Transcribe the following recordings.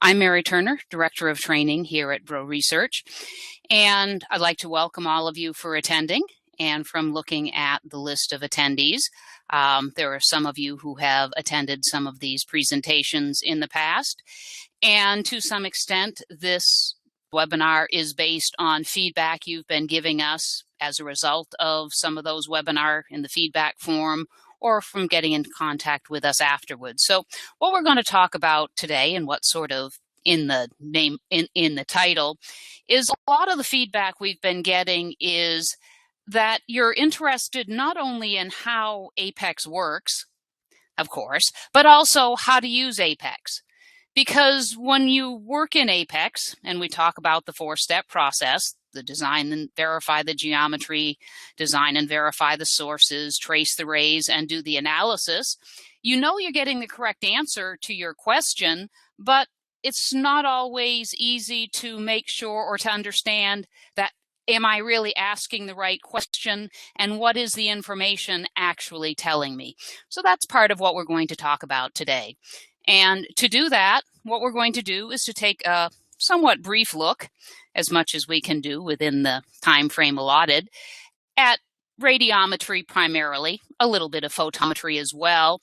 I'm Mary Turner, Director of Training here at Bro Research, and I'd like to welcome all of you for attending. And from looking at the list of attendees, there are some of you who have attended some of these presentations in the past, and to some extent, this webinar is based on feedback you've been giving us as a result of some of those webinars in the feedback form, or from getting in contact with us afterwards. So what we're going to talk about today, and what's sort of in the name, in the title, is a lot of the feedback we've been getting is that you're interested not only in how Apex works, of course, but also how to use Apex. Because when you work in Apex, and we talk about the four-step process, the design and verify the geometry, design and verify the sources, trace the rays, and do the analysis, you know you're getting the correct answer to your question, but it's not always easy to make sure or to understand that, am I really asking the right question, and what is the information actually telling me? So that's part of what we're going to talk about today. And to do that, what we're going to do is to take a somewhat brief look, as much as we can do within the time frame allotted, at radiometry primarily, a little bit of photometry as well.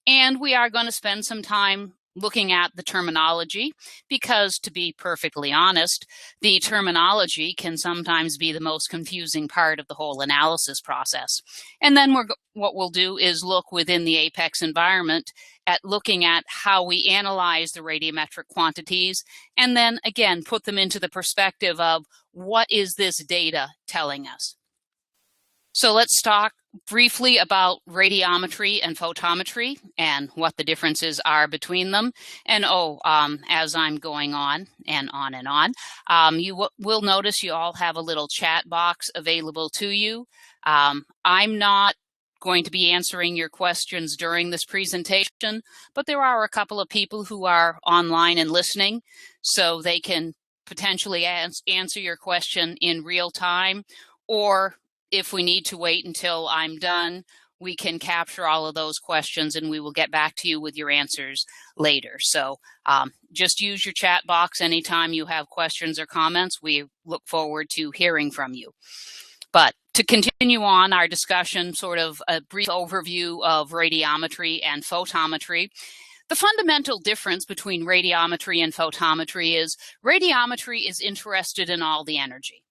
And we are going to spend some time looking at the terminology, because to be perfectly honest, the terminology can sometimes be the most confusing part of the whole analysis process. And then what we'll do is look within the Apex environment at looking at how we analyze the radiometric quantities, and then again put them into the perspective of what is this data telling us. So let's talk briefly about radiometry and photometry and what the differences are between them. And as I'm going on and on, you will notice you all have a little chat box available to you. I'm not going to be answering your questions during this presentation, but there are a couple of people who are online and listening, so they can potentially answer your question in real time, or if we need to wait until I'm done, we can capture all of those questions and we will get back to you with your answers later. So just use your chat box anytime you have questions or comments. We look forward to hearing from you. But to continue on our discussion, sort of a brief overview of radiometry and photometry. The fundamental difference between radiometry and photometry is radiometry is interested in all the energy.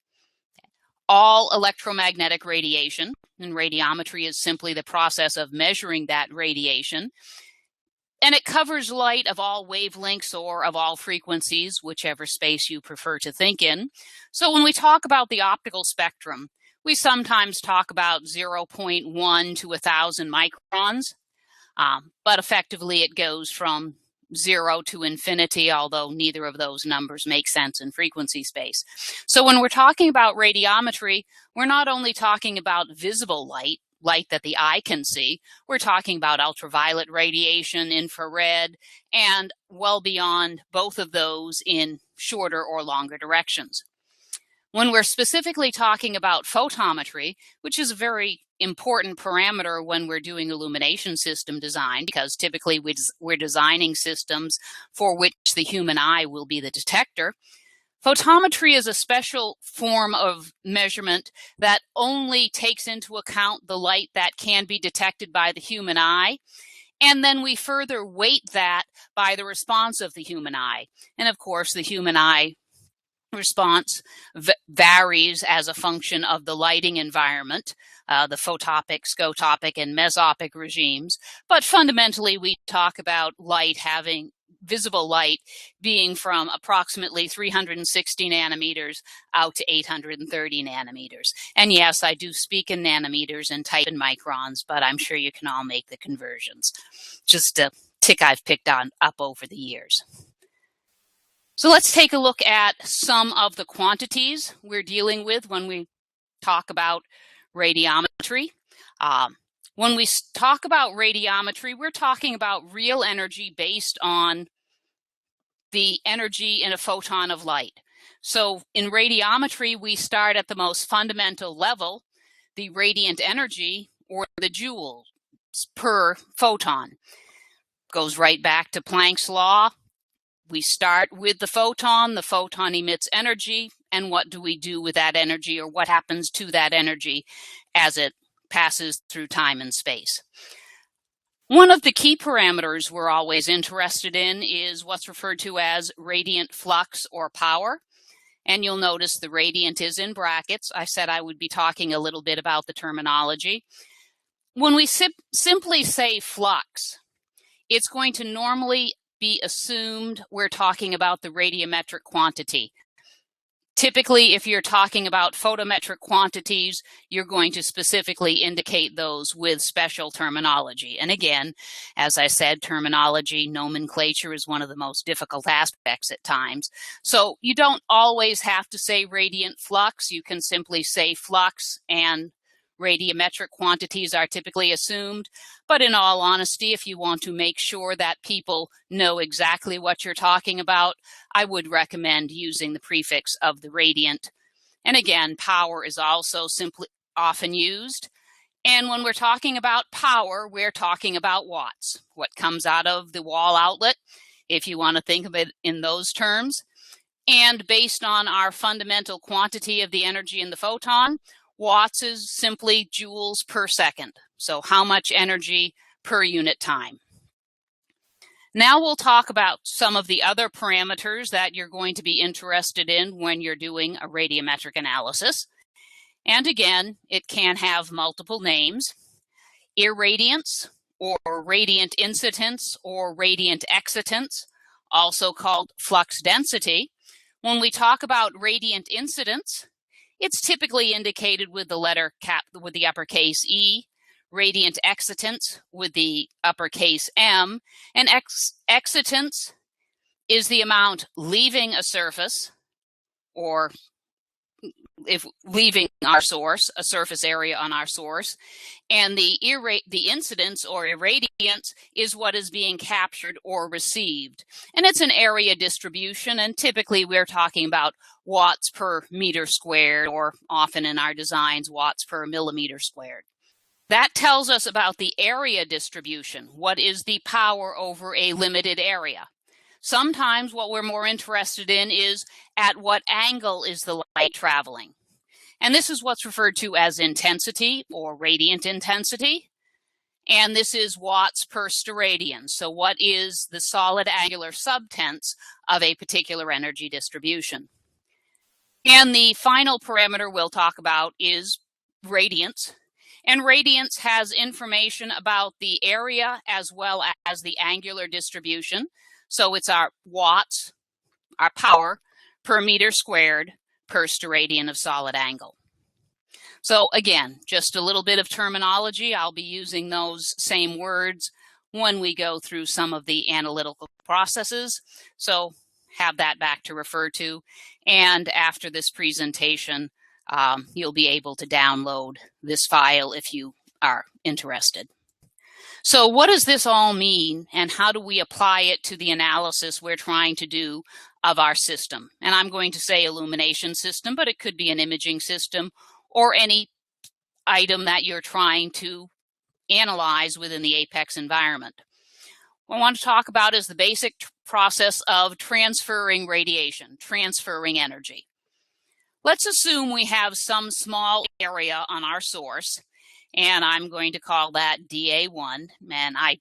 All electromagnetic radiation, and radiometry is simply the process of measuring that radiation, and it covers light of all wavelengths or of all frequencies, whichever space you prefer to think in. So when we talk about the optical spectrum, we sometimes talk about 0.1 to 1,000 microns, but effectively it goes from 0 to infinity, although neither of those numbers make sense in frequency space. So when we're talking about radiometry, we're not only talking about visible light that the eye can see, we're talking about ultraviolet radiation, infrared, and well beyond both of those in shorter or longer directions. When we're specifically talking about photometry, which is a very important parameter when we're doing illumination system design, because typically we're designing systems for which the human eye will be the detector, photometry is a special form of measurement that only takes into account the light that can be detected by the human eye. And then we further weight that by the response of the human eye. And of course, the human eye response varies as a function of the lighting environment, the photopic, scotopic, and mesopic regimes. But fundamentally, we talk about light having visible light being from approximately 360 nanometers out to 830 nanometers. And yes, I do speak in nanometers and type in microns, but I'm sure you can all make the conversions. Just a tick I've picked up over the years. So let's take a look at some of the quantities we're dealing with when we talk about radiometry. When we talk about radiometry, we're talking about real energy based on the energy in a photon of light. So in radiometry, we start at the most fundamental level, the radiant energy, or the joules per photon. Goes right back to Planck's law. We start with the photon emits energy, and what do we do with that energy, or what happens to that energy as it passes through time and space? One of the key parameters we're always interested in is what's referred to as radiant flux or power. And you'll notice the radiant is in brackets. I said I would be talking a little bit about the terminology. When we simply say flux, it's going to normally be assumed we're talking about the radiometric quantity. Typically, if you're talking about photometric quantities, you're going to specifically indicate those with special terminology. And again, as I said, terminology, nomenclature is one of the most difficult aspects at times. So you don't always have to say radiant flux. You can simply say flux, and radiometric quantities are typically assumed. But in all honesty, if you want to make sure that people know exactly what you're talking about, I would recommend using the prefix of the radiant. And again, power is also simply often used. And when we're talking about power, we're talking about watts, what comes out of the wall outlet, if you want to think of it in those terms. And based on our fundamental quantity of the energy in the photon, watts is simply joules per second. So how much energy per unit time. Now we'll talk about some of the other parameters that you're going to be interested in when you're doing a radiometric analysis. And again, it can have multiple names. Irradiance, or radiant incidence, or radiant excitance, also called flux density. When we talk about radiant incidence, it's typically indicated with the letter with the uppercase E, radiant excitance with the uppercase M, and excitance is the amount leaving a surface, or if leaving our source, a surface area on our source, and the incidence or irradiance is what is being captured or received. And it's an area distribution, and typically we're talking about watts per meter squared, or often in our designs, watts per millimeter squared. That tells us about the area distribution. What is the power over a limited area? Sometimes what we're more interested in is at what angle is the light traveling. And this is what's referred to as intensity, or radiant intensity. And this is watts per steradian. So what is the solid angular subtense of a particular energy distribution? And the final parameter we'll talk about is radiance. And radiance has information about the area as well as the angular distribution. So it's our watts, our power, per meter squared per steradian of solid angle. So again, just a little bit of terminology. I'll be using those same words when we go through some of the analytical processes. So have that back to refer to. And after this presentation, you'll be able to download this file if you are interested. So what does this all mean, and how do we apply it to the analysis we're trying to do of our system? And I'm going to say illumination system, but it could be an imaging system or any item that you're trying to analyze within the Apex environment. What I want to talk about is the basic process of transferring radiation, transferring energy. Let's assume we have some small area on our source, and I'm going to call that DA1, and I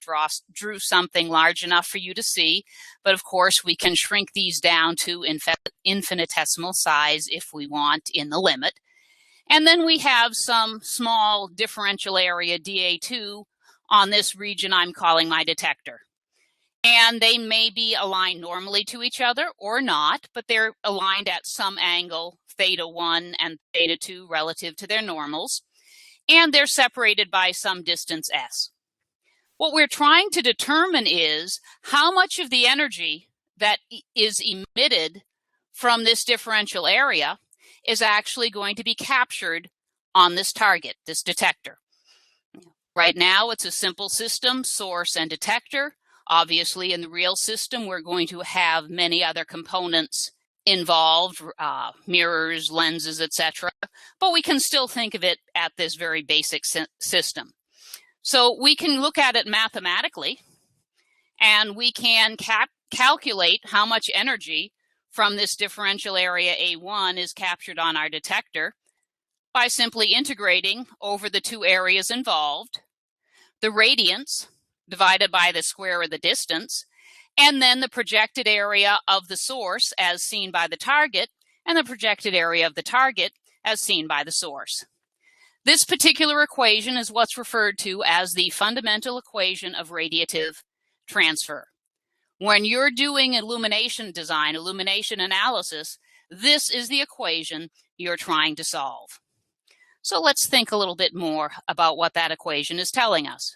drew something large enough for you to see, but of course we can shrink these down to infinitesimal size if we want in the limit. And then we have some small differential area DA2 on this region I'm calling my detector. And they may be aligned normally to each other or not, but they're aligned at some angle, theta 1 and theta 2 relative to their normals. And they're separated by some distance s. What we're trying to determine is how much of the energy that is emitted from this differential area is actually going to be captured on this target, this detector. Right now, it's a simple system, source and detector. Obviously, in the real system, we're going to have many other components involved, mirrors, lenses, etc. But we can still think of it at this very basic system. So we can look at it mathematically, and we can calculate how much energy from this differential area A1 is captured on our detector by simply integrating over the two areas involved, the radiance divided by the square of the distance, and then the projected area of the source as seen by the target, and the projected area of the target as seen by the source. This particular equation is what's referred to as the fundamental equation of radiative transfer. When you're doing illumination design, illumination analysis, this is the equation you're trying to solve. So let's think a little bit more about what that equation is telling us.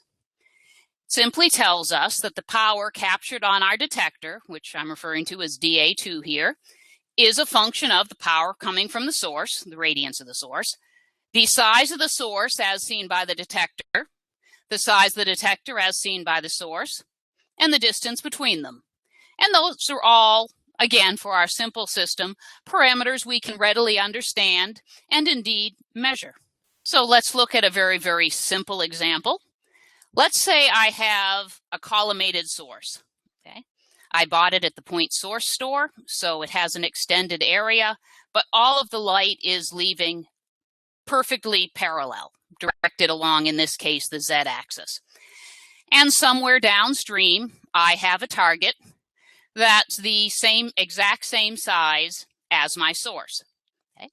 It simply tells us that the power captured on our detector, which I'm referring to as dA2 here, is a function of the power coming from the source, the radiance of the source, the size of the source as seen by the detector, the size of the detector as seen by the source, and the distance between them. And those are all, again, for our simple system, parameters we can readily understand and indeed measure. So let's look at a very, very simple example. Let's say I have a collimated source. Okay, I bought it at the point source store, so it has an extended area, but all of the light is leaving perfectly parallel, directed along, in this case, the z-axis. And somewhere downstream, I have a target that's the exact same size as my source. Okay?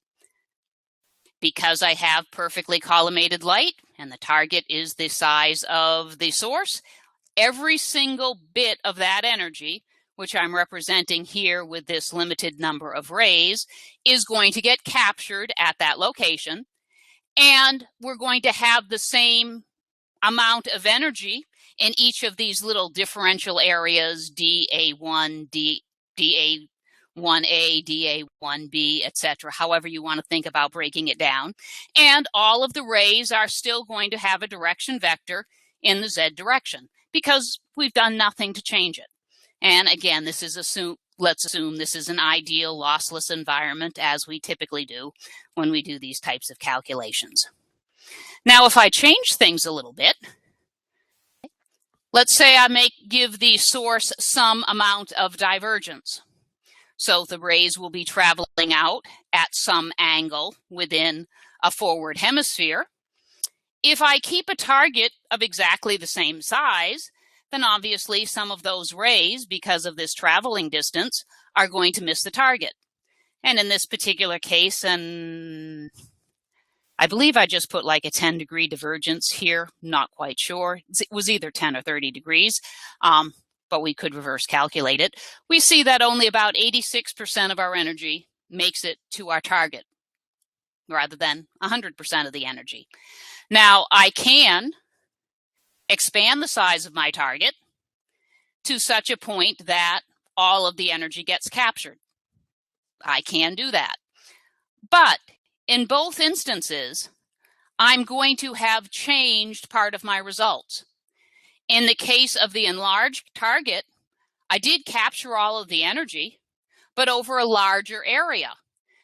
Because I have perfectly collimated light and the target is the size of the source, every single bit of that energy, which I'm representing here with this limited number of rays, is going to get captured at that location. And we're going to have the same amount of energy in each of these little differential areas, dA1, dA1A, dA1B, etc., however you want to think about breaking it down. And all of the rays are still going to have a direction vector in the z direction because we've done nothing to change it. And again, this is let's assume this is an ideal lossless environment, as we typically do when we do these types of calculations. Now, if I change things a little bit, let's say I give the source some amount of divergence. So the rays will be traveling out at some angle within a forward hemisphere. If I keep a target of exactly the same size, then obviously some of those rays, because of this traveling distance, are going to miss the target. And in this particular case, and I believe I just put like a 10-degree divergence here, not quite sure. It was either 10 or 30 degrees, but we could reverse calculate it. We see that only about 86% of our energy makes it to our target, rather than 100% of the energy. Now, I can expand the size of my target to such a point that all of the energy gets captured. I can do that. But in both instances, I'm going to have changed part of my results. In the case of the enlarged target, I did capture all of the energy, but over a larger area,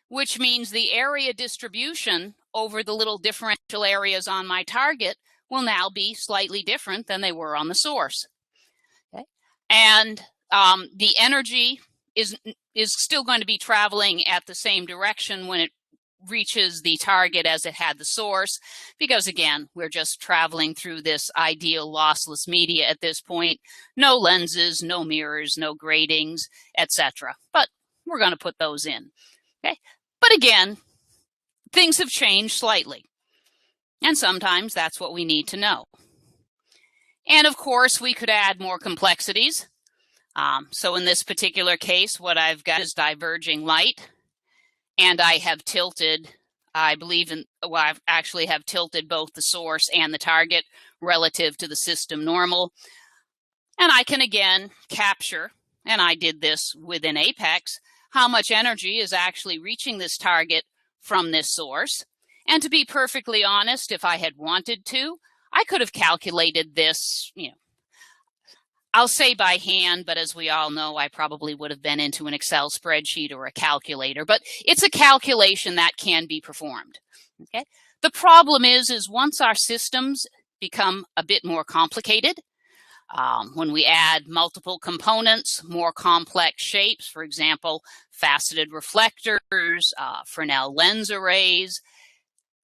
which means the area distribution over the little differential areas on my target will now be slightly different than they were on the source. Okay? And the energy is still going to be traveling at the same direction when it reaches the target as it had the source, because again, we're just traveling through this ideal lossless media at this point. No lenses, no mirrors, no gratings, etc. But we're going to put those in. Okay? But again, things have changed slightly. And sometimes that's what we need to know. And of course, we could add more complexities. So in this particular case, what I've got is diverging light. And I have tilted, I actually have tilted both the source and the target relative to the system normal. And I can again capture, and I did this within Apex, how much energy is actually reaching this target from this source. And to be perfectly honest, if I had wanted to, I could have calculated this, I'll say by hand, but as we all know, I probably would have been into an Excel spreadsheet or a calculator, but it's a calculation that can be performed. Okay? The problem is once our systems become a bit more complicated, When we add multiple components, more complex shapes, for example, faceted reflectors, Fresnel lens arrays,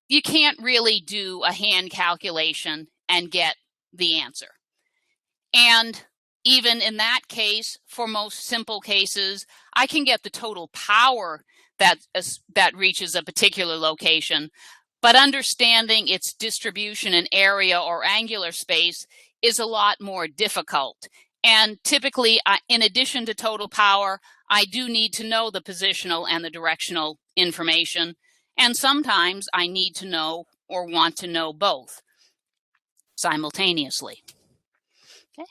you can't really do a hand calculation and get the answer. And even in that case, for most simple cases, I can get the total power that reaches a particular location, but understanding its distribution in area or angular space is a lot more difficult. And typically, in addition to total power, I do need to know the positional and the directional information. And sometimes I need to know or want to know both simultaneously. Okay.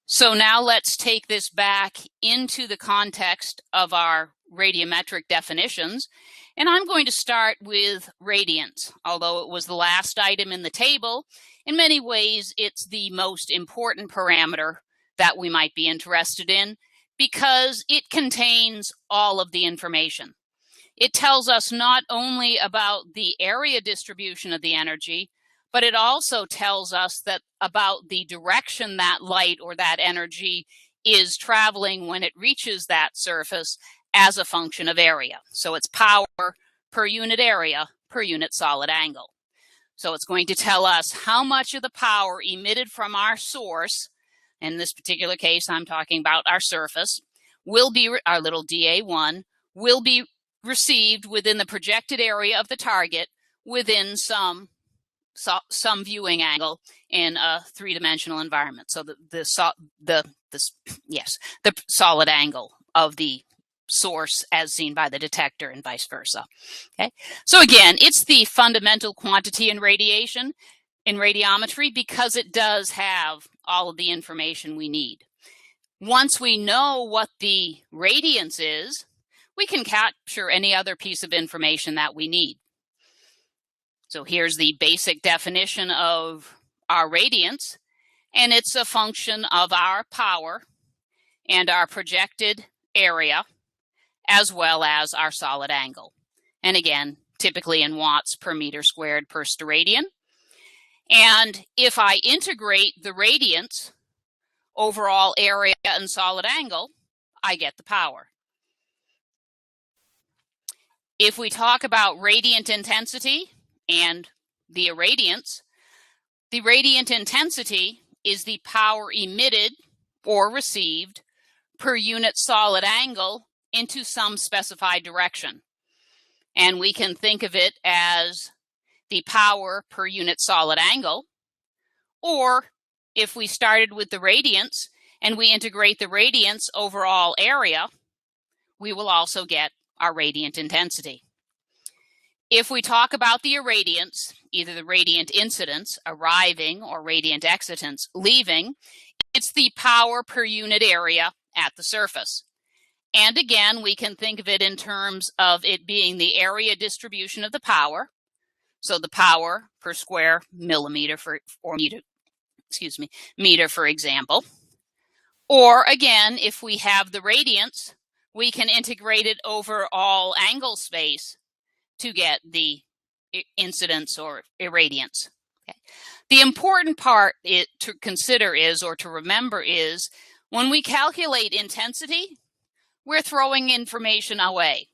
So now let's take this back into the context of our radiometric definitions. And I'm going to start with radiance. Although it was the last item in the table, in many ways it's the most important parameter that we might be interested in because it contains all of the information. It tells us not only about the area distribution of the energy, but it also tells us that about the direction that light or that energy is traveling when it reaches that surface as a function of area. So it's power per unit area per unit solid angle. So it's going to tell us how much of the power emitted from our source, in this particular case I'm talking about our surface, will be, our little DA1, will be received within the projected area of the target within some viewing angle in a three-dimensional environment. So the solid angle of the source as seen by the detector and vice versa. Okay. So again, it's the fundamental quantity in radiation, in radiometry, because it does have all of the information we need. Once we know what the radiance is, we can capture any other piece of information that we need. So here's the basic definition of our radiance, and it's a function of our power and our projected area, as well as our solid angle. And again, typically in watts per meter squared per steradian. And if I integrate the radiance, overall area, and solid angle, I get the power. If we talk about radiant intensity and the irradiance, the radiant intensity is the power emitted or received per unit solid angle into some specified direction. And we can think of it as the power per unit solid angle, or if we started with the radiance and we integrate the radiance overall area, we will also get our radiant intensity. If we talk about the irradiance, either the radiant incidence arriving or radiant excitance leaving, it's the power per unit area at the surface. And again, we can think of it in terms of it being the area distribution of the power. So the power per square millimeter meter, for example. Or again, if we have the radiance, we can integrate it over all angle space to get the incidence or irradiance. Okay. The important part to consider is, or to remember is, when we calculate intensity, we're throwing information away.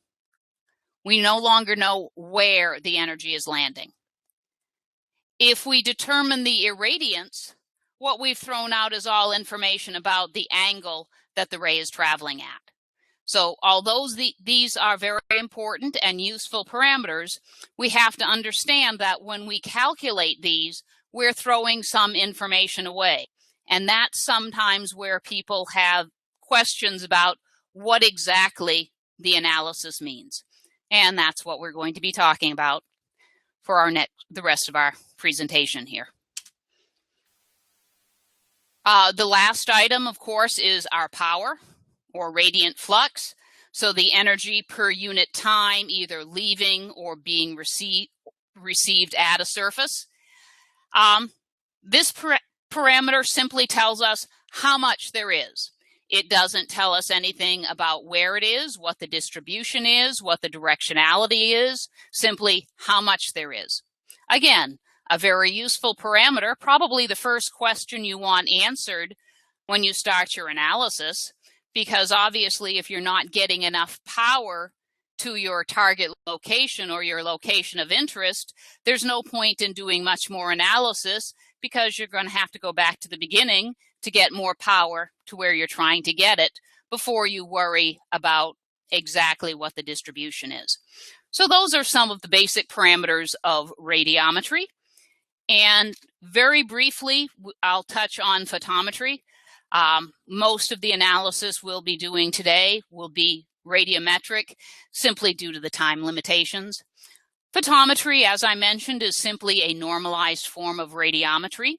We no longer know where the energy is landing. If we determine the irradiance, what we've thrown out is all information about the angle that the ray is traveling at. So although these are very important and useful parameters, we have to understand that when we calculate these, we're throwing some information away. And that's sometimes where people have questions about what exactly the analysis means. And that's what we're going to be talking about for the rest of our presentation here. The last item, of course, is our power, or radiant flux. So the energy per unit time, either leaving or being received at a surface. This parameter simply tells us how much there is. It doesn't tell us anything about where it is, what the distribution is, what the directionality is, simply how much there is. Again, a very useful parameter, probably the first question you want answered when you start your analysis, because obviously if you're not getting enough power to your target location or your location of interest, there's no point in doing much more analysis, because you're going to have to go back to the beginning to get more power to where you're trying to get it before you worry about exactly what the distribution is. So those are some of the basic parameters of radiometry. And very briefly, I'll touch on photometry. Most of the analysis we'll be doing today will be radiometric, simply due to the time limitations. Photometry, as I mentioned, is simply a normalized form of radiometry.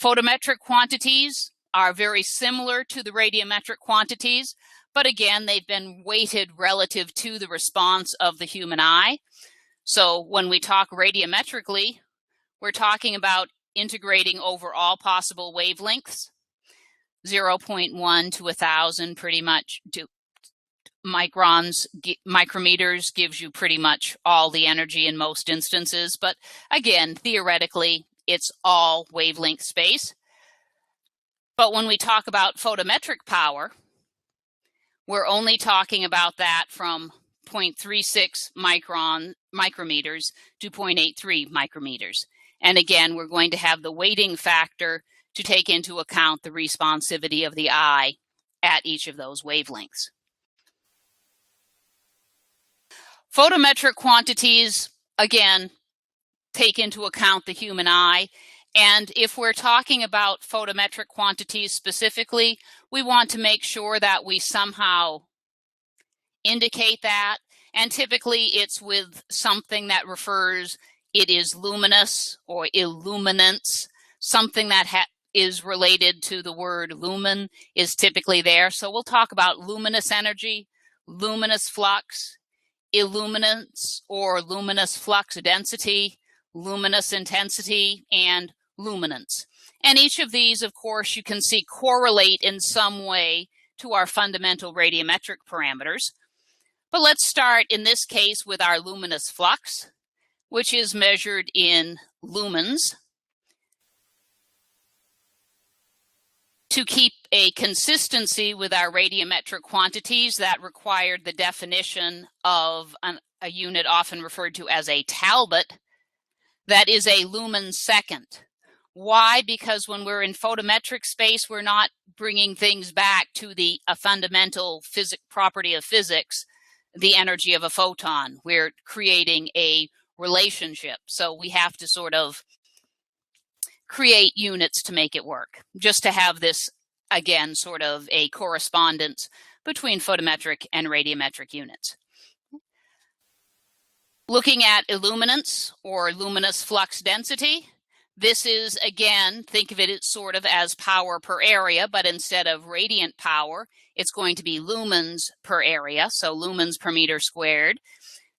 Photometric quantities are very similar to the radiometric quantities, but again, they've been weighted relative to the response of the human eye. So when we talk radiometrically, we're talking about integrating over all possible wavelengths, 0.1 to 1,000 pretty much. Micrometers gives you pretty much all the energy in most instances, but again, theoretically, it's all wavelength space. But when we talk about photometric power, we're only talking about that from 0.36 micrometers to 0.83 micrometers. And again, we're going to have the weighting factor to take into account the responsivity of the eye at each of those wavelengths. Photometric quantities, again, take into account the human eye. And if we're talking about photometric quantities specifically, we want to make sure that we somehow indicate that. And typically it's with something that refers, it is luminous or illuminance, something that is related to the word lumen is typically there. So we'll talk about luminous energy, luminous flux, illuminance or luminous flux density, luminous intensity, and luminance. And each of these, of course, you can see correlate in some way to our fundamental radiometric parameters. But let's start in this case with our luminous flux, which is measured in lumens. To keep a consistency with our radiometric quantities, that required the definition of a unit often referred to as a talbot, that is a lumen second. Why? Because when we're in photometric space, we're not bringing things back to a fundamental property of physics, the energy of a photon. We're creating a relationship. So we have to sort of create units to make it work, just to have this, again, sort of a correspondence between photometric and radiometric units. Looking at illuminance or luminous flux density, this is, again, think of it sort of as power per area, but instead of radiant power, it's going to be lumens per area, so lumens per meter squared.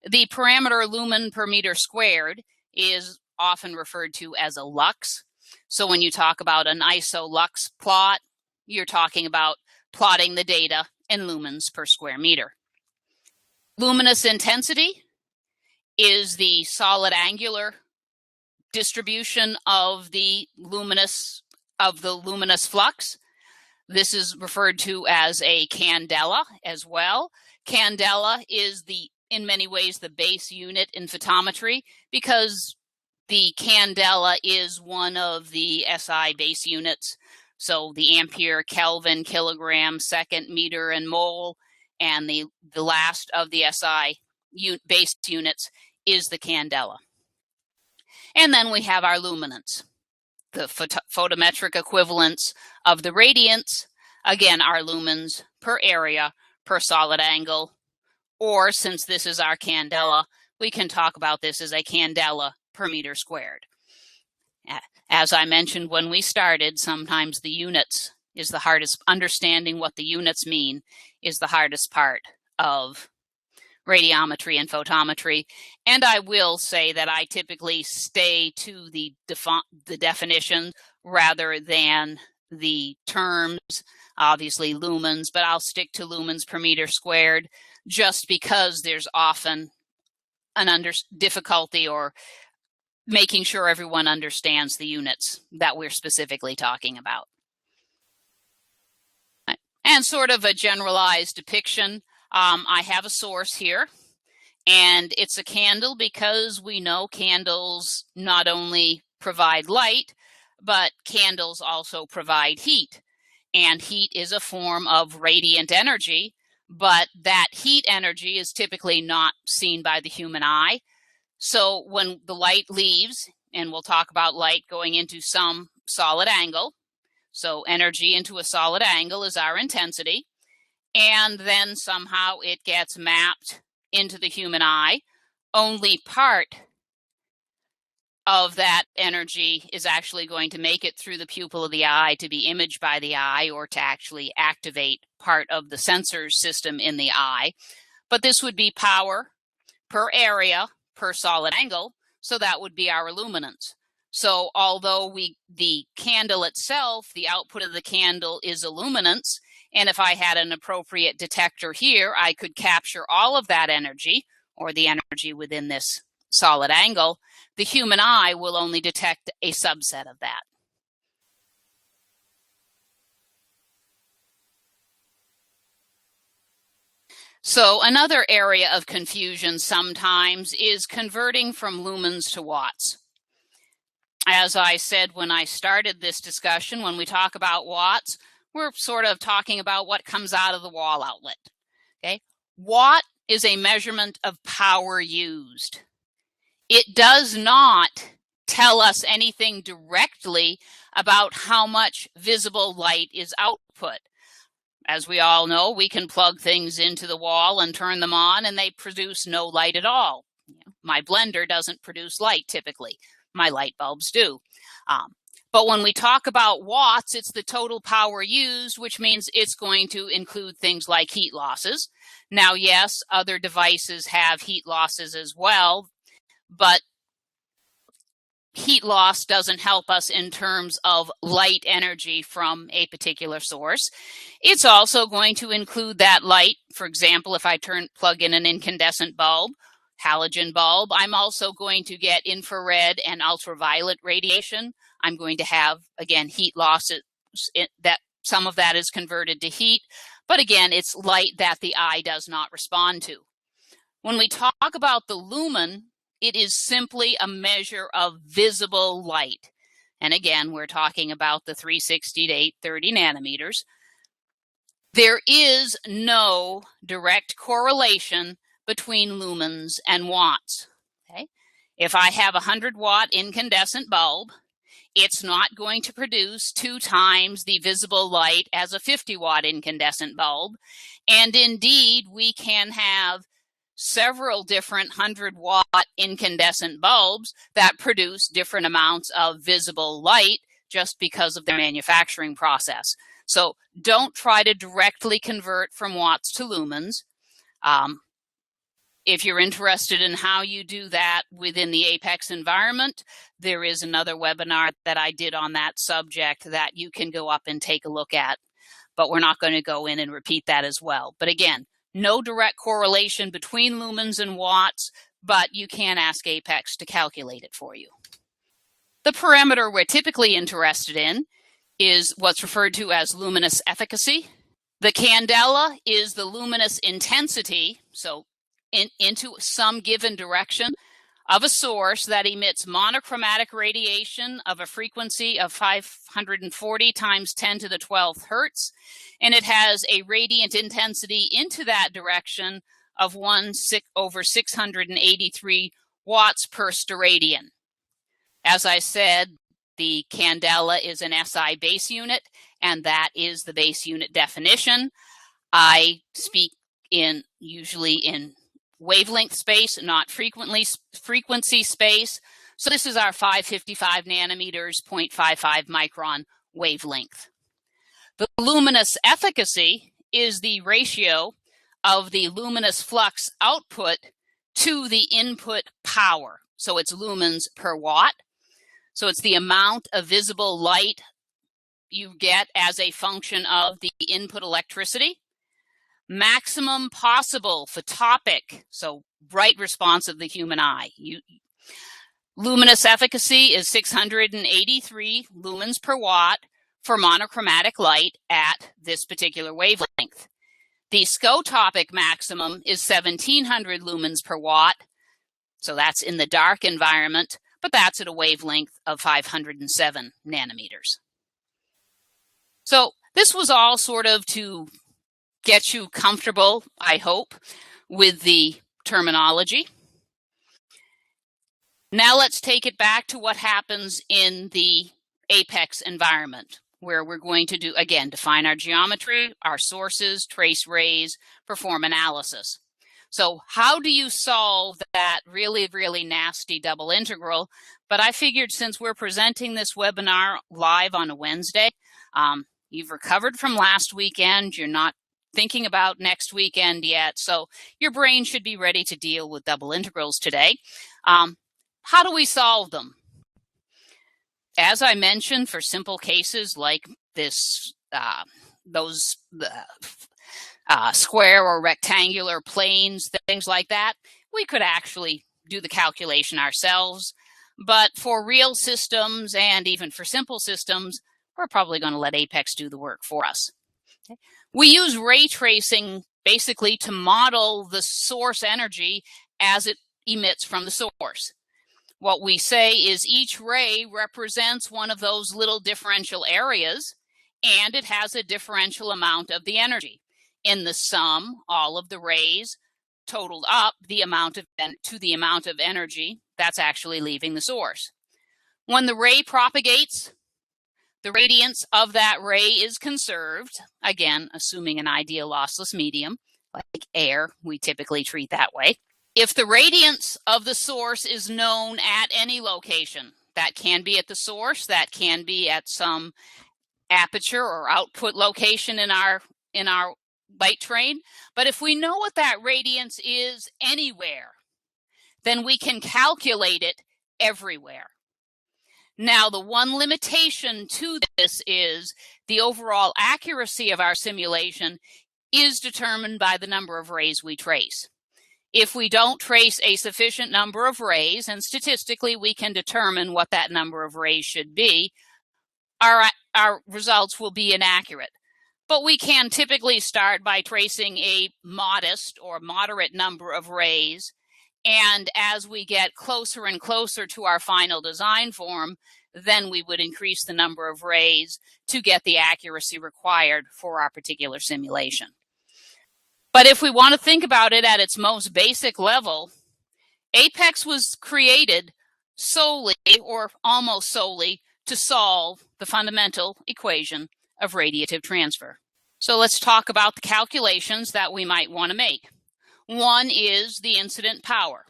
The parameter lumen per meter squared is often referred to as a lux. So when you talk about an iso-lux plot, you're talking about plotting the data in lumens per square meter. Luminous intensity is the solid angular distribution of the luminous flux. This is referred to as a candela as well. Candela is in many ways the base unit in photometry, because the candela is one of the SI base units. So the ampere, Kelvin, kilogram, second, meter, and mole, and the last of the SI base units is the candela. And then we have our luminance, the photometric equivalents of the radiance, again, our lumens per area per solid angle, or since this is our candela, we can talk about this as a candela per meter squared. As I mentioned when we started, sometimes the units is the hardest. Understanding what the units mean is the hardest part of radiometry and photometry. And I will say that I typically stay to the definition rather than the terms, obviously lumens, but I'll stick to lumens per meter squared just because there's often an difficulty or making sure everyone understands the units that we're specifically talking about. And sort of a generalized depiction, I have a source here, and it's a candle because we know candles not only provide light, but candles also provide heat. And heat is a form of radiant energy, but that heat energy is typically not seen by the human eye. So when the light leaves, and we'll talk about light going into some solid angle, so energy into a solid angle is our intensity, and then somehow it gets mapped into the human eye. Only part of that energy is actually going to make it through the pupil of the eye to be imaged by the eye or to actually activate part of the sensor system in the eye. But this would be power per area per solid angle, so that would be our luminance. So although the candle itself, the output of the candle is illuminance, and if I had an appropriate detector here, I could capture all of that energy, or the energy within this solid angle. The human eye will only detect a subset of that. So another area of confusion sometimes is converting from lumens to watts. As I said when I started this discussion, when we talk about watts, we're sort of talking about what comes out of the wall outlet. Okay? Watt is a measurement of power used. It does not tell us anything directly about how much visible light is output. As we all know, we can plug things into the wall and turn them on, and they produce no light at all. My blender doesn't produce light typically. My light bulbs do. But when we talk about watts, it's the total power used, which means it's going to include things like heat losses. Now, yes, other devices have heat losses as well, but heat loss doesn't help us in terms of light energy from a particular source. It's also going to include that light. For example, if I plug in an incandescent bulb, halogen bulb, I'm also going to get infrared and ultraviolet radiation. I'm going to have, again, heat losses. That some of that is converted to heat, but again, it's light that the eye does not respond to. When we talk about the lumen, it is simply a measure of visible light. And again, we're talking about the 360 to 830 nanometers. There is no direct correlation between lumens and watts. Okay? If I have a 100-watt incandescent bulb, it's not going to produce 2 times the visible light as a 50-watt incandescent bulb. And indeed, we can have several different 100-watt incandescent bulbs that produce different amounts of visible light just because of their manufacturing process. So don't try to directly convert from watts to lumens. If you're interested in how you do that within the Apex environment, there is another webinar that I did on that subject that you can go up and take a look at, but we're not going to go in and repeat that as well. But again, no direct correlation between lumens and watts, but you can ask Apex to calculate it for you. The parameter we're typically interested in is what's referred to as luminous efficacy. The candela is the luminous intensity, so into some given direction of a source that emits monochromatic radiation of a frequency of 540 times 10 to the 12th hertz, and it has a radiant intensity into that direction of 1/683 watts per steradian. As I said, the candela is an SI base unit, and that is the base unit definition. I speak usually in wavelength space, not frequency space. So this is our 555 nanometers, 0.55 micron wavelength. The luminous efficacy is the ratio of the luminous flux output to the input power. So it's lumens per watt. So it's the amount of visible light you get as a function of the input electricity. Maximum possible photopic, so bright response of the human eye. Luminous efficacy is 683 lumens per watt for monochromatic light at this particular wavelength. The scotopic maximum is 1700 lumens per watt, so that's in the dark environment, but that's at a wavelength of 507 nanometers. So this was all sort of to get you comfortable, I hope, with the terminology. Now let's take it back to what happens in the apex environment, where we're going to do, again, define our geometry, our sources, trace rays, perform analysis. So how do you solve that really, really nasty double integral? But I figured since we're presenting this webinar live on a Wednesday, you've recovered from last weekend, you're not thinking about next weekend yet, so your brain should be ready to deal with double integrals today. How do we solve them? As I mentioned, for simple cases like this, square or rectangular planes, things like that, we could actually do the calculation ourselves. But for real systems and even for simple systems, we're probably going to let Apex do the work for us. Okay. We use ray tracing basically to model the source energy as it emits from the source. What we say is each ray represents one of those little differential areas, and it has a differential amount of the energy. In the sum, all of the rays totaled up to the amount of energy that's actually leaving the source. When the ray propagates, the radiance of that ray is conserved, again, assuming an ideal lossless medium, like air, we typically treat that way. If the radiance of the source is known at any location, that can be at the source, that can be at some aperture or output location in our light train, but if we know what that radiance is anywhere, then we can calculate it everywhere. Now, the one limitation to this is the overall accuracy of our simulation is determined by the number of rays we trace. If we don't trace a sufficient number of rays, and statistically we can determine what that number of rays should be, our results will be inaccurate. But we can typically start by tracing a modest or moderate number of rays, and as we get closer and closer to our final design form, then we would increase the number of rays to get the accuracy required for our particular simulation. But if we want to think about it at its most basic level, Apex was created solely or almost solely to solve the fundamental equation of radiative transfer. So let's talk about the calculations that we might want to make. One is the incident power,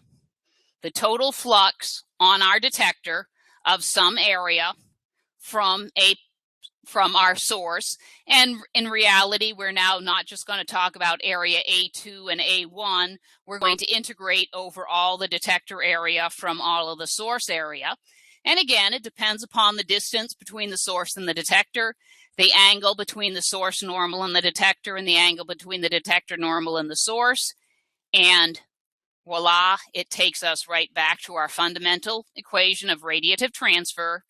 the total flux on our detector of some area from our source. And in reality, we're now not just going to talk about area A2 and A1. We're going to integrate over all the detector area from all of the source area. And again, it depends upon the distance between the source and the detector, the angle between the source normal and the detector, and the angle between the detector normal and the source. And voila, it takes us right back to our fundamental equation of radiative transfer.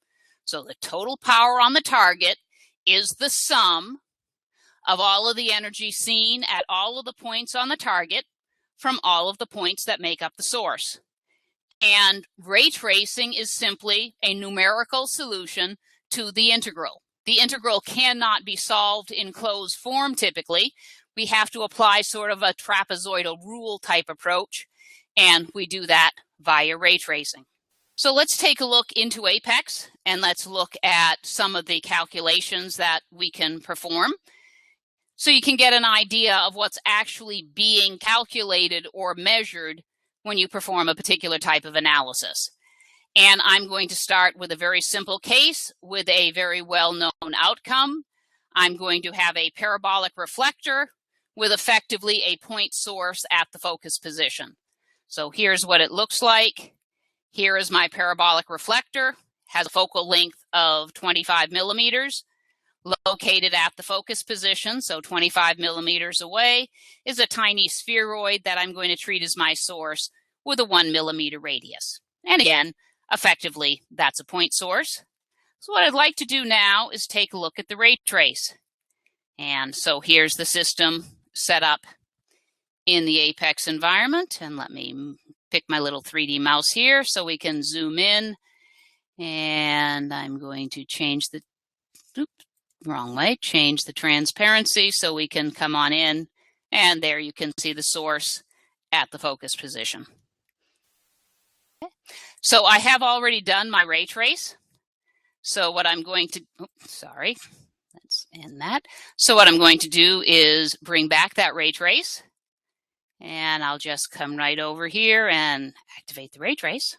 So the total power on the target is the sum of all of the energy seen at all of the points on the target from all of the points that make up the source. And ray tracing is simply a numerical solution to the integral. The integral cannot be solved in closed form typically. We have to apply sort of a trapezoidal rule type approach, and we do that via ray tracing. So let's take a look into Apex and let's look at some of the calculations that we can perform so you can get an idea of what's actually being calculated or measured when you perform a particular type of analysis. And I'm going to start with a very simple case with a very well-known outcome. I'm going to have a parabolic reflector with effectively a point source at the focus position. So here's what it looks like. Here is my parabolic reflector, has a focal length of 25 millimeters, located at the focus position, so 25 millimeters away, is a tiny spheroid that I'm going to treat as my source with a 1 millimeter radius. And again, effectively, that's a point source. So what I'd like to do now is take a look at the ray trace. And so here's the system set up in the Apex environment. And let me pick my little 3D mouse here so we can zoom in. And I'm going to change the, wrong way, change the transparency so we can come on in. And there you can see the source at the focus position. So I have already done my ray trace. So what I'm going to, let's end that. So what I'm going to do is bring back that ray trace. And I'll just come right over here and activate the ray trace.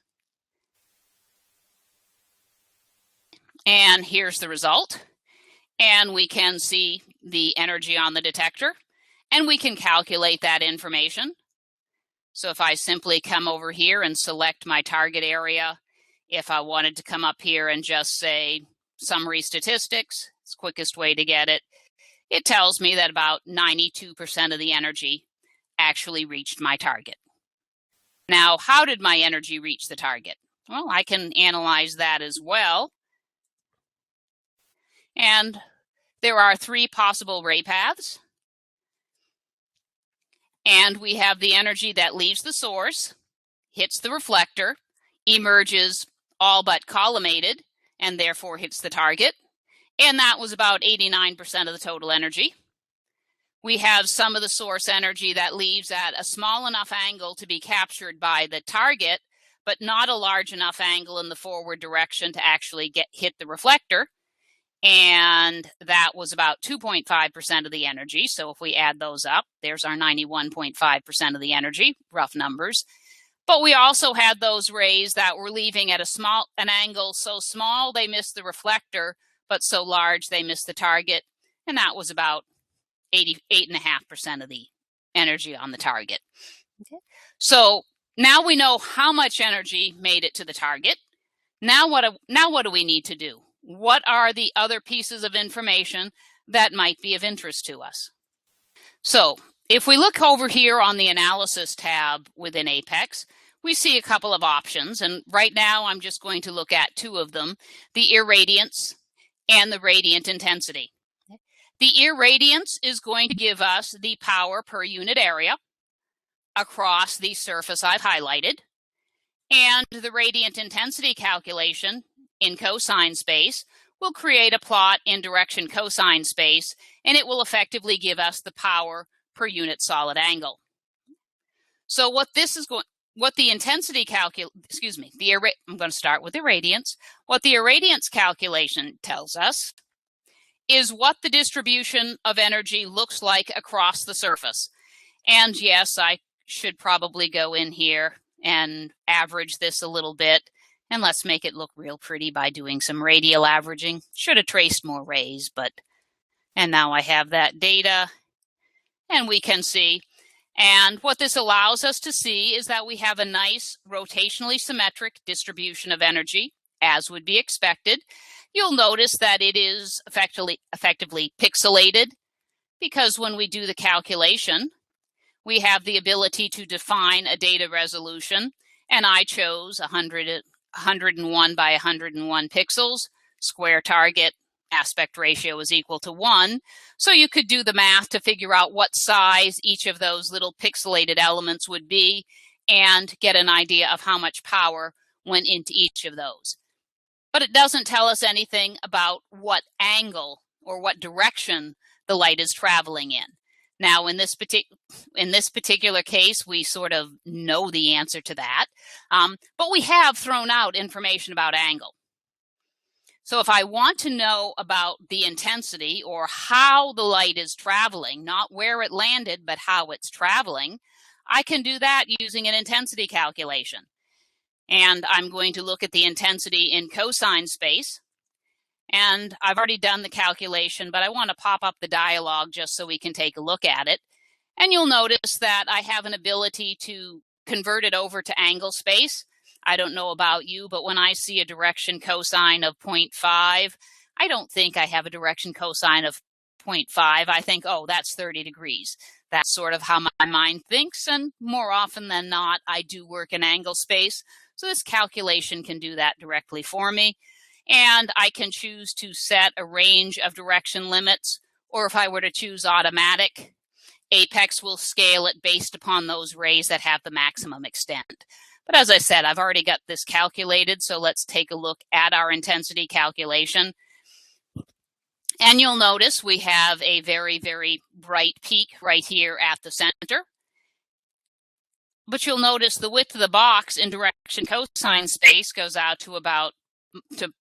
And here's the result. And we can see the energy on the detector. And we can calculate that information. So if I simply come over here and select my target area, if I wanted to come up here and just say summary statistics, it's the quickest way to get it, it tells me that about 92% of the energy actually reached my target. Now, how did my energy reach the target? Well, I can analyze that as well. And there are 3 possible ray paths. And we have the energy that leaves the source, hits the reflector, emerges all but collimated, and therefore hits the target. And that was about 89% of the total energy. We have some of the source energy that leaves at a small enough angle to be captured by the target, but not a large enough angle in the forward direction to actually hit the reflector. And that was about 2.5% of the energy. So if we add those up, there's our 91.5% of the energy, rough numbers. But we also had those rays that were leaving at an angle so small they missed the reflector, but so large they missed the target. And that was about 88.5% of the energy on the target. Okay. So now we know how much energy made it to the target. Now what do we need to do? What are the other pieces of information that might be of interest to us? So if we look over here on the Analysis tab within Apex, we see a couple of options. And right now, I'm just going to look at 2 of them, the irradiance and the radiant intensity. The irradiance is going to give us the power per unit area across the surface I've highlighted. And the radiant intensity calculation in cosine space will create a plot in direction cosine space, and it will effectively give us the power per unit solid angle. So what the intensity I'm going to start with irradiance. What the irradiance calculation tells us is what the distribution of energy looks like across the surface. And yes, I should probably go in here and average this a little bit. And let's make it look real pretty by doing some radial averaging. Should have traced more rays, and now I have that data and we can see. And what this allows us to see is that we have a nice rotationally symmetric distribution of energy, as would be expected. You'll notice that it is effectively pixelated because when we do the calculation, we have the ability to define a data resolution, and I chose 101 by 101 pixels, square target, aspect ratio is equal to 1. So you could do the math to figure out what size each of those little pixelated elements would be and get an idea of how much power went into each of those. But it doesn't tell us anything about what angle or what direction the light is traveling in. Now, in this particular case, we sort of know the answer to that, but we have thrown out information about angle. So if I want to know about the intensity or how the light is traveling, not where it landed, but how it's traveling, I can do that using an intensity calculation. And I'm going to look at the intensity in cosine space. And I've already done the calculation, but I want to pop up the dialog just so we can take a look at it. And you'll notice that I have an ability to convert it over to angle space. I don't know about you, but when I see a direction cosine of 0.5, I don't think I have a direction cosine of 0.5. I think, oh, that's 30 degrees. That's sort of how my mind thinks, and more often than not, I do work in angle space. So this calculation can do that directly for me. And I can choose to set a range of direction limits, or if I were to choose automatic, Apex will scale it based upon those rays that have the maximum extent. But as I said, I've already got this calculated, so let's take a look at our intensity calculation. And you'll notice we have a very, very bright peak right here at the center. But you'll notice the width of the box in direction cosine space goes out to about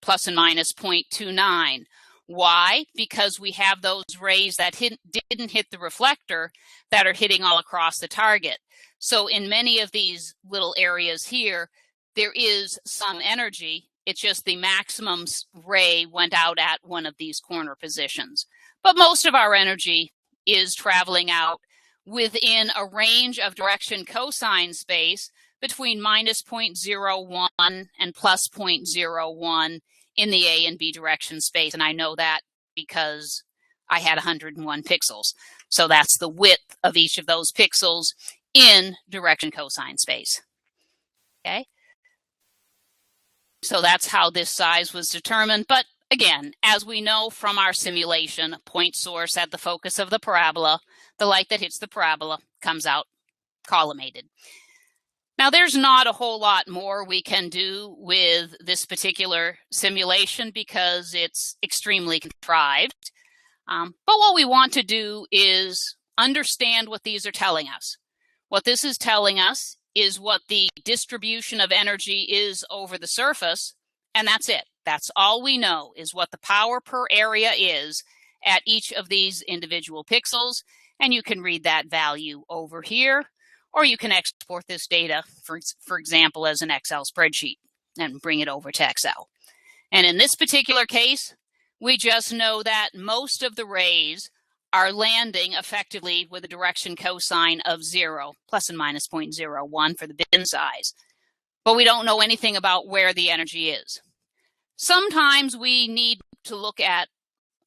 plus and minus 0.29. Why? Because we have those rays that didn't hit the reflector that are hitting all across the target. So in many of these little areas here, there is some energy. It's just the maximum ray went out at one of these corner positions. But most of our energy is traveling out within a range of direction cosine space between minus 0.01 and plus 0.01 in the A and B direction space. And I know that because I had 101 pixels. So that's the width of each of those pixels in direction cosine space. Okay. So that's how this size was determined. But again, as we know from our simulation, point source at the focus of the parabola, the light that hits the parabola comes out collimated. Now, there's not a whole lot more we can do with this particular simulation because it's extremely contrived. But what we want to do is understand what these are telling us. What this is telling us is what the distribution of energy is over the surface, and that's it. That's all we know is what the power per area is at each of these individual pixels, and you can read that value over here, or you can export this data, for example, as an Excel spreadsheet and bring it over to Excel. And in this particular case, we just know that most of the rays are landing effectively with a direction cosine of 0, plus and minus 0.01 for the bin size. But we don't know anything about where the energy is. Sometimes we need to look at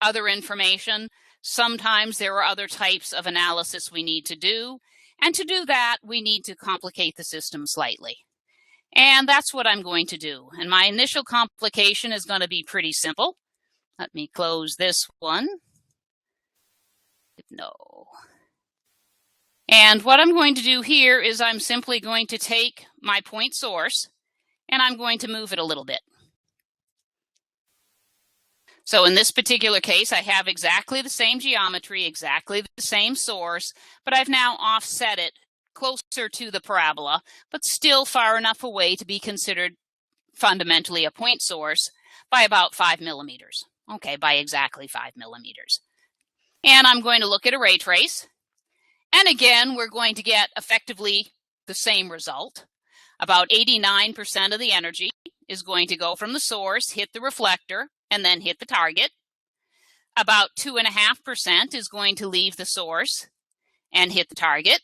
other information. Sometimes there are other types of analysis we need to do. And to do that, we need to complicate the system slightly. And that's what I'm going to do. And my initial complication is going to be pretty simple. Let me close this one. No. And what I'm going to do here is I'm simply going to take my point source and I'm going to move it a little bit. So in this particular case, I have exactly the same geometry, exactly the same source, but I've now offset it closer to the parabola, but still far enough away to be considered fundamentally a point source by about 5 millimeters. Okay, by exactly 5 millimeters. And I'm going to look at a ray trace. And again, we're going to get effectively the same result. About 89% of the energy is going to go from the source, hit the reflector, and then hit the target. About 2.5% is going to leave the source and hit the target.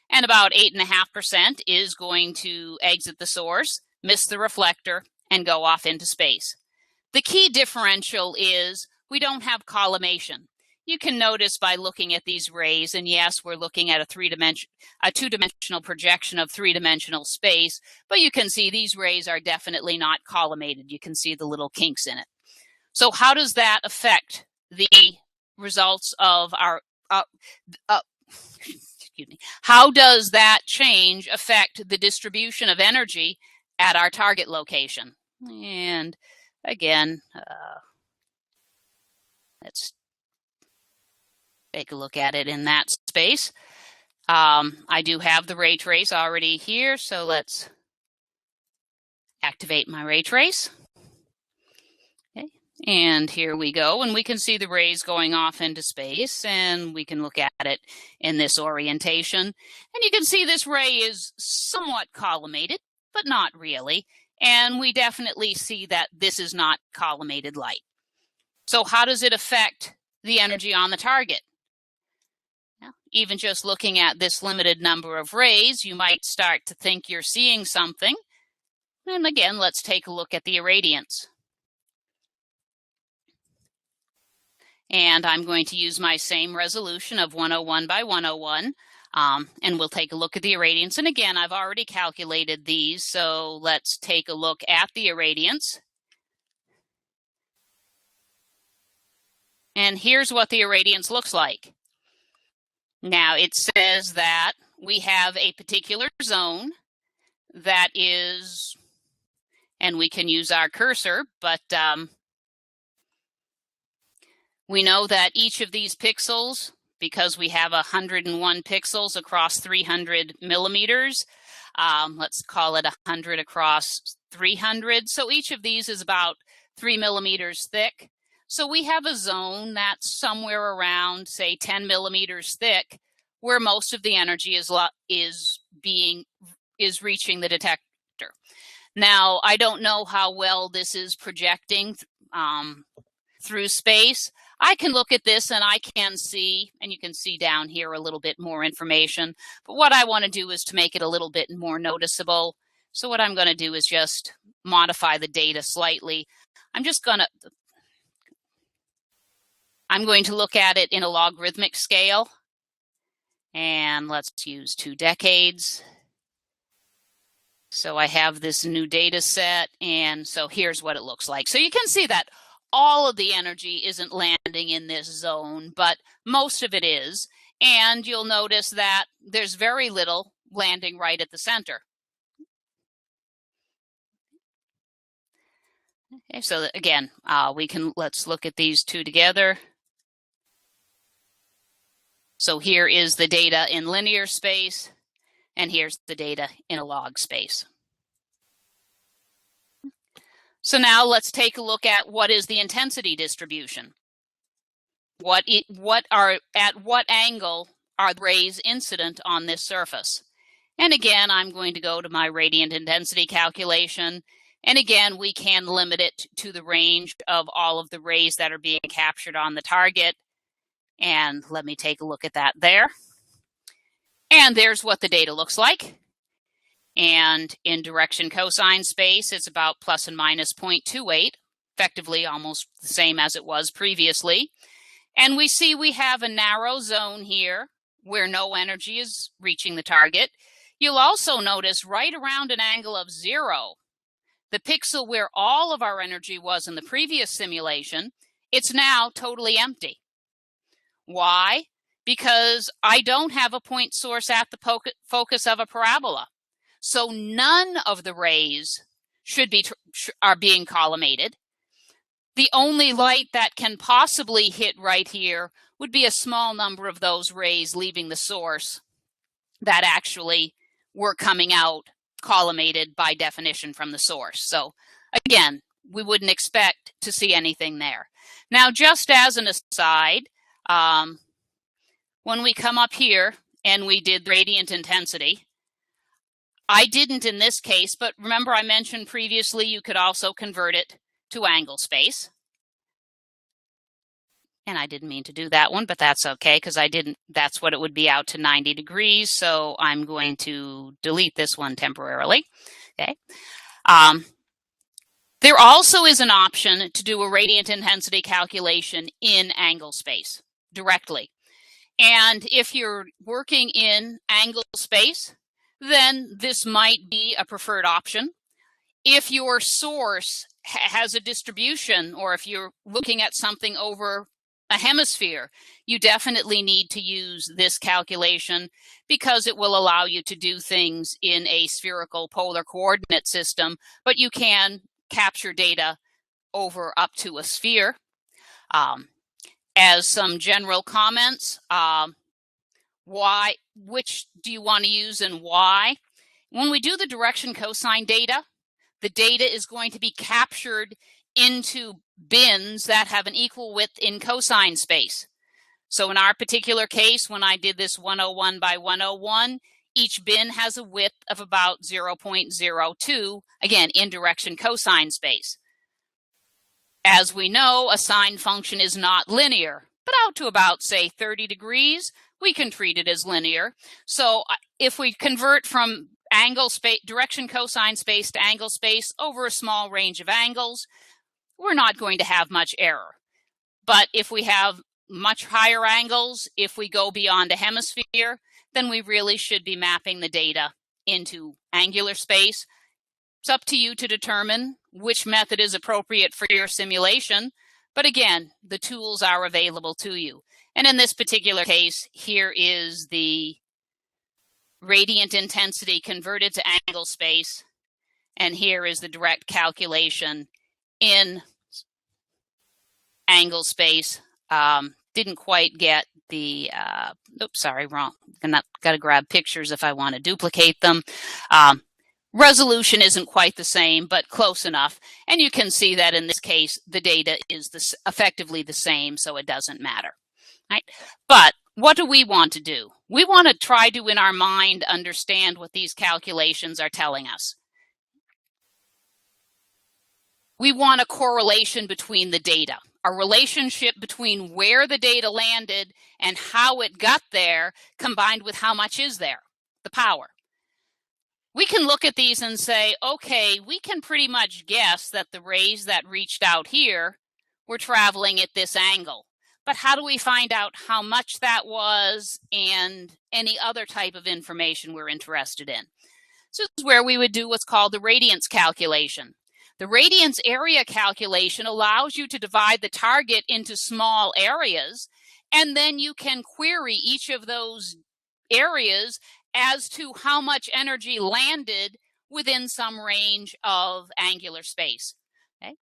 And about 8.5% is going to exit the source, miss the reflector, and go off into space. The key differential is we don't have collimation. You can notice by looking at these rays, and yes, we're looking at a two-dimensional projection of three-dimensional space, but you can see these rays are definitely not collimated. You can see the little kinks in it. So how does that affect the results of our, excuse me, how does that change affect the distribution of energy at our target location? And again, let's take a look at it in that space. I do have the ray trace already here, so let's activate my ray trace. Okay, and here we go, and we can see the rays going off into space, and we can look at it in this orientation. And you can see this ray is somewhat collimated, but not really. And we definitely see that this is not collimated light. So how does it affect the energy on the target? Even just looking at this limited number of rays, you might start to think you're seeing something. And again, let's take a look at the irradiance. And I'm going to use my same resolution of 101 by 101. And we'll take a look at the irradiance. And again, I've already calculated these, so let's take a look at the irradiance. And here's what the irradiance looks like. Now it says that we have a particular zone that is, and we can use our cursor, but we know that each of these pixels, because we have 101 pixels across 300 millimeters, let's call it 100 across 300. So each of these is about 3 millimeters thick. So we have a zone that's somewhere around, say, 10 millimeters thick, where most of the energy is reaching the detector. Now, I don't know how well this is projecting through space. I can look at this and I can see, and you can see down here a little bit more information, but what I want to do is to make it a little bit more noticeable. So what I'm going to do is just modify the data slightly. I'm going to look at it in a logarithmic scale, and let's use 2 decades. So I have this new data set, and so here's what it looks like. So you can see that all of the energy isn't landing in this zone, but most of it is. And you'll notice that there's very little landing right at the center. Okay, so again, let's look at these two together. So here is the data in linear space, and here's the data in a log space. So now let's take a look at what is the intensity distribution. At what angle are the rays incident on this surface? And again, I'm going to go to my radiant intensity calculation. And again, we can limit it to the range of all of the rays that are being captured on the target. And let me take a look at that there. And there's what the data looks like. And in direction cosine space, it's about plus and minus 0.28, effectively almost the same as it was previously. And we see we have a narrow zone here where no energy is reaching the target. You'll also notice right around an angle of 0, the pixel where all of our energy was in the previous simulation, it's now totally empty. Why? Because I don't have a point source at the focus of a parabola. So none of the rays are being collimated. The only light that can possibly hit right here would be a small number of those rays leaving the source that actually were coming out collimated by definition from the source. So again, we wouldn't expect to see anything there. Now, just as an aside, when we come up here and we did radiant intensity, I didn't in this case, but remember I mentioned previously you could also convert it to angle space. And I didn't mean to do that one, but that's okay because that's what it would be out to 90 degrees. So I'm going to delete this one temporarily. Okay. There also is an option to do a radiant intensity calculation in angle space directly. And if you're working in angle space, then this might be a preferred option. If your source has a distribution, or if you're looking at something over a hemisphere, you definitely need to use this calculation because it will allow you to do things in a spherical polar coordinate system, but you can capture data over up to a sphere. As some general comments, which do you want to use and why? When we do the direction cosine data, the data is going to be captured into bins that have an equal width in cosine space. So in our particular case, when I did this 101 by 101, each bin has a width of about 0.02, again, in direction cosine space. As we know, a sine function is not linear, but out to about, say, 30 degrees, we can treat it as linear. So if we convert from direction cosine space to angle space over a small range of angles, we're not going to have much error. But if we have much higher angles, if we go beyond a hemisphere, then we really should be mapping the data into angular space. It's up to you to determine which method is appropriate for your simulation, But again, the tools are available to you. And in this particular case, here is the radiant intensity converted to angle space. And here is the direct calculation in angle space. Didn't quite get the, oops, sorry, wrong. Got to grab pictures if I want to duplicate them. Resolution isn't quite the same, but close enough. And you can see that in this case, the data is effectively the same, so it doesn't matter. Right? But what do we want to do? We want to try to, in our mind, understand what these calculations are telling us. We want a correlation between the data, a relationship between where the data landed and how it got there, combined with how much is there, the power. We can look at these and say, okay, we can pretty much guess that the rays that reached out here were traveling at this angle. But how do we find out how much that was and any other type of information we're interested in? So this is where we would do what's called the radiance calculation. The radiance area calculation allows you to divide the target into small areas, and then you can query each of those areas as to how much energy landed within some range of angular space. Okay?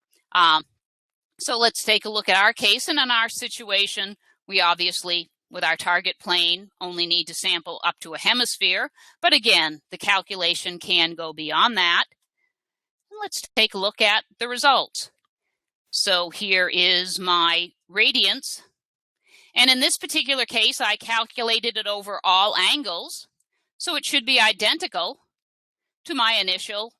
So let's take a look at our case, and in our situation, we obviously, with our target plane, only need to sample up to a hemisphere. But again, the calculation can go beyond that. Let's take a look at the results. So here is my radiance. And in this particular case, I calculated it over all angles. So it should be identical to my initial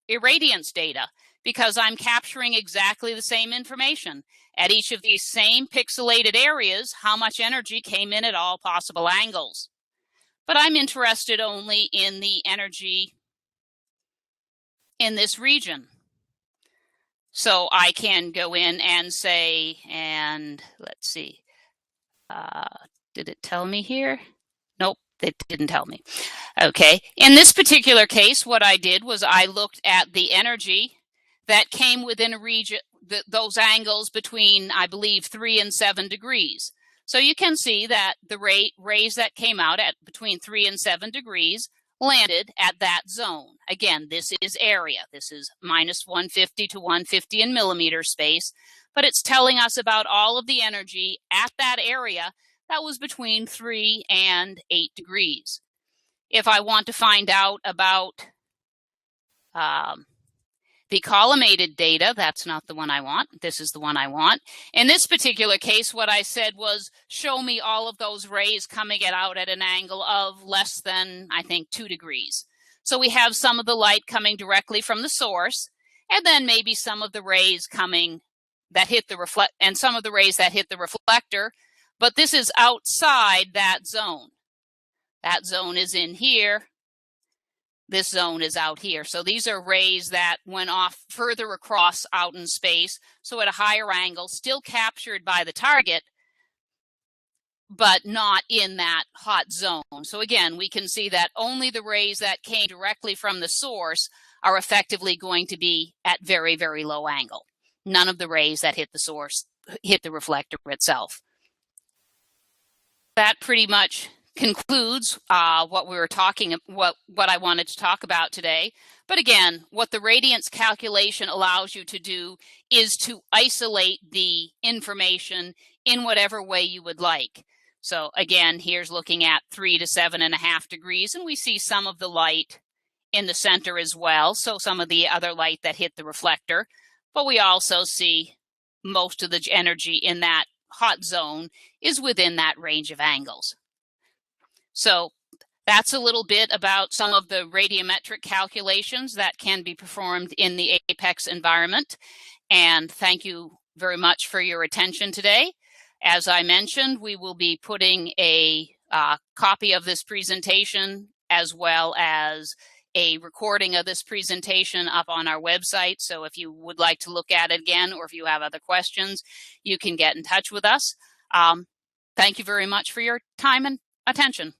irradiance data, because I'm capturing exactly the same information. At each of these same pixelated areas, how much energy came in at all possible angles. But I'm interested only in the energy in this region. So I can go in and say, and let's see, did it tell me here? Nope, it didn't tell me. Okay, in this particular case, what I did was I looked at the energy that came within a region, those angles between, I believe, 3 and 7 degrees. So you can see that the rays that came out at between 3 and 7 degrees landed at that zone. Again, this is area. This is minus 150 to 150 in millimeter space, but it's telling us about all of the energy at that area that was between 3 and 8 degrees. If I want to find out about the collimated data, that's not the one I want. This is the one I want. In this particular case, what I said was, show me all of those rays coming out at an angle of less than, I think, 2 degrees. So we have some of the light coming directly from the source, and then maybe some of the rays coming that hit the and some of the rays that hit the reflector. But this is outside that zone. That zone is in here. This zone is out here. So these are rays that went off further across out in space, so at a higher angle, still captured by the target, but not in that hot zone. So again, we can see that only the rays that came directly from the source are effectively going to be at very, very low angle. None of the rays that hit the source hit the reflector itself. That pretty much concludes what we were talking, what I wanted to talk about today. But again, what the radiance calculation allows you to do is to isolate the information in whatever way you would like. So again, here's looking at 3 to 7.5 degrees, and we see some of the light in the center as well. So some of the other light that hit the reflector, but we also see most of the energy in that hot zone is within that range of angles. So that's a little bit about some of the radiometric calculations that can be performed in the APEX environment. And thank you very much for your attention today. As I mentioned, we will be putting a copy of this presentation as well as a recording of this presentation up on our website. So if you would like to look at it again, or if you have other questions, you can get in touch with us. Thank you very much for your time and attention.